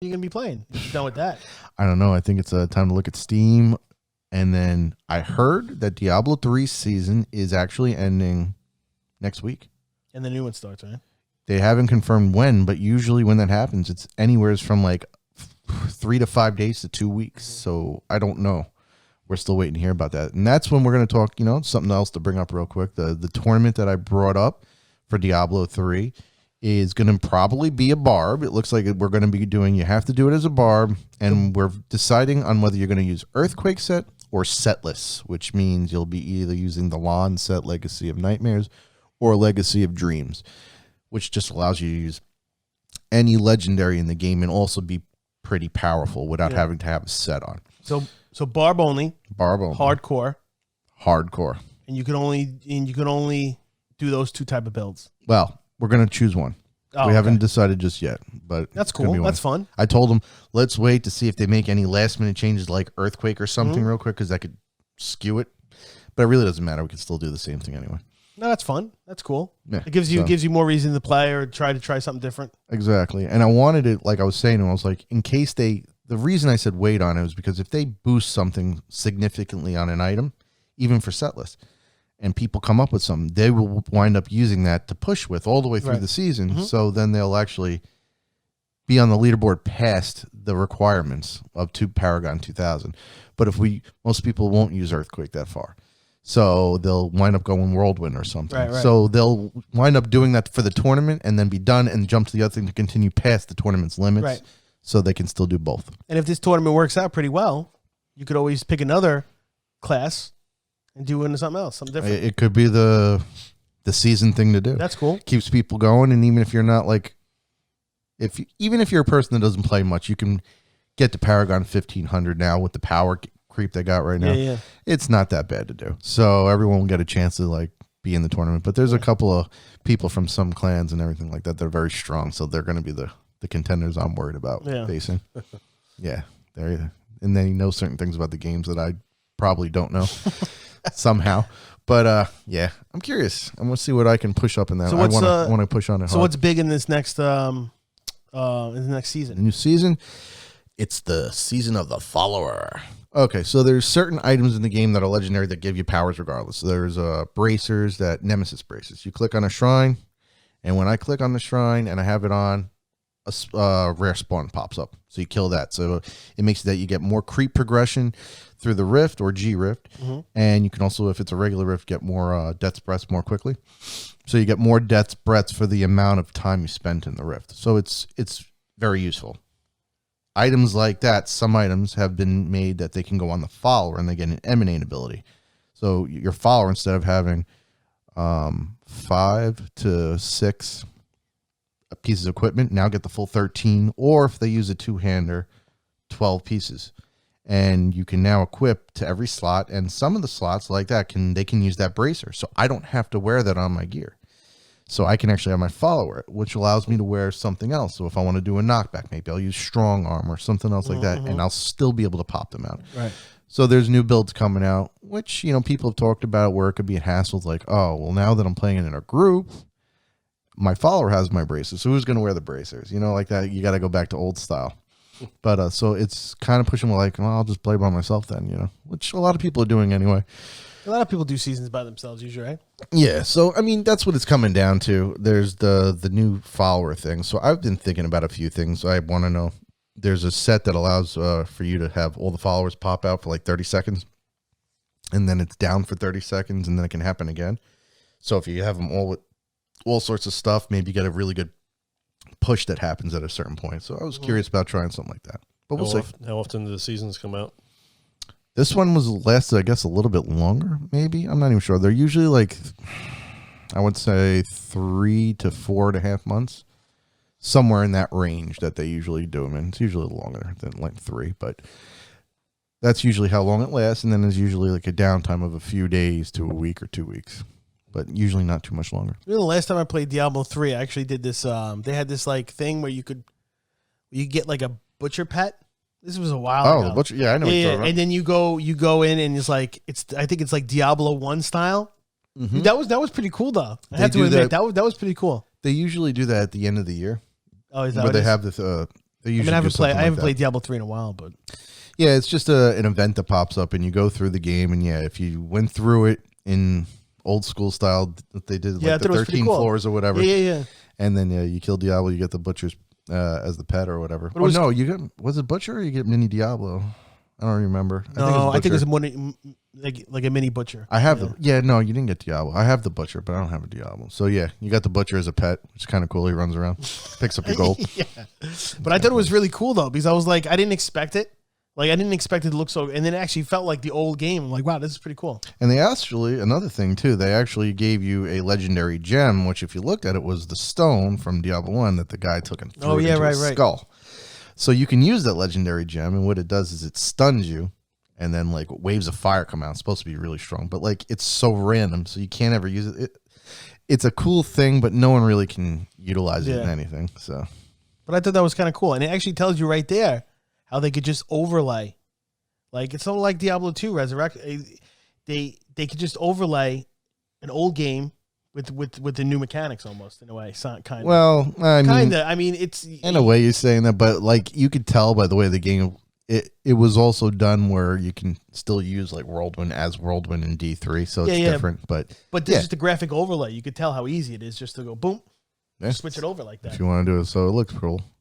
You're going to be playing. You're done with that. I don't know. I think it's time to look at Steam. And then I heard that Diablo 3 season is actually ending next week. And the new one starts, right? They haven't confirmed when, but usually when that happens, it's anywhere from like 3 to 5 days to 2 weeks. So I don't know. We're still waiting to hear about that. And that's when we're going to talk, something else to bring up real quick. The tournament that I brought up for Diablo 3 is going to probably be a barb. It looks like we're going to be doing, you have to do it as a barb. And we're deciding on whether you're going to use Earthquake set or setless, which means you'll be either using the Lawn set, Legacy of Nightmares, or Legacy of Dreams, which just allows you to use any legendary in the game and also be pretty powerful without having to have a set on. So barb only. Barb only. Hardcore. And you can only do those two type of builds. Well, we're going to choose one. We haven't decided just yet, but that's cool. That's fun. I told them, let's wait to see if they make any last minute changes like Earthquake or something real quick, because that could skew it. But it really doesn't matter. We can still do the same thing anyway. No, that's fun. That's cool. Yeah, it gives you more reason to play or try something different. Exactly. And I wanted it, like I was saying, I was like, in case the reason I said wait on it was because if they boost something significantly on an item, even for setless, and people come up with something, they will wind up using that to push with all the way through the season. Mm-hmm. So then they'll actually be on the leaderboard past the requirements of Paragon 2000. But most people won't use Earthquake that far. So they'll wind up going Whirlwind or something. Right. So they'll wind up doing that for the tournament and then be done and jump to the other thing to continue past the tournament's limits. Right. So they can still do both. And if this tournament works out pretty well, you could always pick another class and do into something else, something different. It could be the season thing to do. That's cool. Keeps people going, and even if you're not even if you're a person that doesn't play much, you can get to Paragon 1500 now with the power creep they got right now. Yeah. It's not that bad to do. So everyone will get a chance to be in the tournament. But there's a couple of people from some clans and everything like that. They're very strong, so they're going to be the contenders I'm worried about facing. Yeah, and then you know certain things about the games that I probably don't know. Somehow, but I'm curious. I'm gonna see what I can push up in that. So I want to push on it. So what's big in this next in the next season? The new season, it's the season of the follower. Okay, so there's certain items in the game that are legendary that give you powers regardless. So there's bracers, that Nemesis bracers. You click on a shrine, and when I click on the shrine and I have it on, a rare spawn pops up. So you kill that. So it makes it that you get more creep progression through the rift or G rift. Mm-hmm. And you can also, if it's a regular rift, get more death's breaths more quickly. So you get more death's breaths for the amount of time you spent in the rift. So it's very useful. Items like that, some items have been made that they can go on the follower and they get an emanate ability. So your follower, instead of having 5 to 6 pieces of equipment, now get the full 13, or if they use a two-hander, 12 pieces. And you can now equip to every slot, and some of the slots like that they can use that bracer. So I don't have to wear that on my gear. So I can actually have my follower, which allows me to wear something else. So if I want to do a knockback, maybe I'll use strong arm or something else like that, and I'll still be able to pop them out. Right. So there's new builds coming out, which, people have talked about where it could be a hassle. It's like, oh, well, now that I'm playing it in a group, my follower has my bracers. So who's going to wear the bracers? Like that, you got to go back to old style. But so it's kind of pushing well, I'll just play by myself then, which a lot of people are doing anyway. A lot of people do seasons by themselves usually, right? Yeah, so that's what it's coming down to. There's the new follower thing. So I've been thinking about a few things. I want to know. There's a set that allows for you to have all the followers pop out for 30 seconds, and then it's down for 30 seconds, and then it can happen again. So if you have them all with all sorts of stuff, maybe you get a really good push that happens at a certain point. So I was curious about trying something like that. But we'll see. How often do the seasons come out? This one lasted, I guess, a little bit longer, maybe. I'm not even sure. They're usually I would say 3 to 4.5 months. Somewhere in that range that they usually do them in. It's usually longer than 3, but that's usually how long it lasts. And then there's usually a downtime of a few days to a week or 2 weeks. But usually not too much longer. The last time I played Diablo 3, I actually did this. They had this thing where you get a butcher pet. This was a while ago. Oh, the butcher! Yeah, I know. Yeah, and then you go in and I think it's like Diablo 1 style. Mm-hmm. That was pretty cool though. I have to admit that was pretty cool. They usually do that at the end of the year. Oh, is that where they have this? They I mean, usually I do haven't something like that. played Diablo 3 in a while, but Yeah, it's just an event that pops up, and you go through the game, and yeah, if you went through it in old school style, that they did Yeah, I like thought the it was pretty 13 cool. floors or whatever, yeah. and then you kill Diablo, you get the butcher's as the pet or whatever. But it was- no, you get was it butcher or you get mini Diablo? I don't remember. No, I think Butcher. it's more like a mini butcher. I have no, you didn't get Diablo. I have the butcher, but I don't have a Diablo. So yeah, you got the butcher as a pet, which is kind of cool. He runs around, picks up your gold. Yeah. But I thought it was really cool though, because I was like, I didn't expect it. Like, I didn't expect it to look so, and then it actually felt like the old game. I'm like, wow, this is pretty cool. And they actually, another thing too, they actually gave you a legendary gem, which if you looked at it was the stone from Diablo 1 that the guy took and threw it into his skull. So you can use that legendary gem, and what it does is it stuns you, and then like waves of fire come out. It's supposed to be really strong, but like it's so random, so you can't ever use it. It's a cool thing, but no one really can utilize it in anything. So, but I thought that was kind of cool, and it actually tells you right there how they could just overlay, like it's something like Diablo 2 Resurrect. They could just overlay an old game with the new mechanics almost in a way. Kind of. Well, I mean, it's in a way you're saying that, but like you could tell by the way the game. It was also done where you can still use like Whirlwind as Whirlwind in D3, so it's different. But this is the graphic overlay. You could tell how easy it is just to go boom, switch it over like that. If you want to do it, so it looks cool.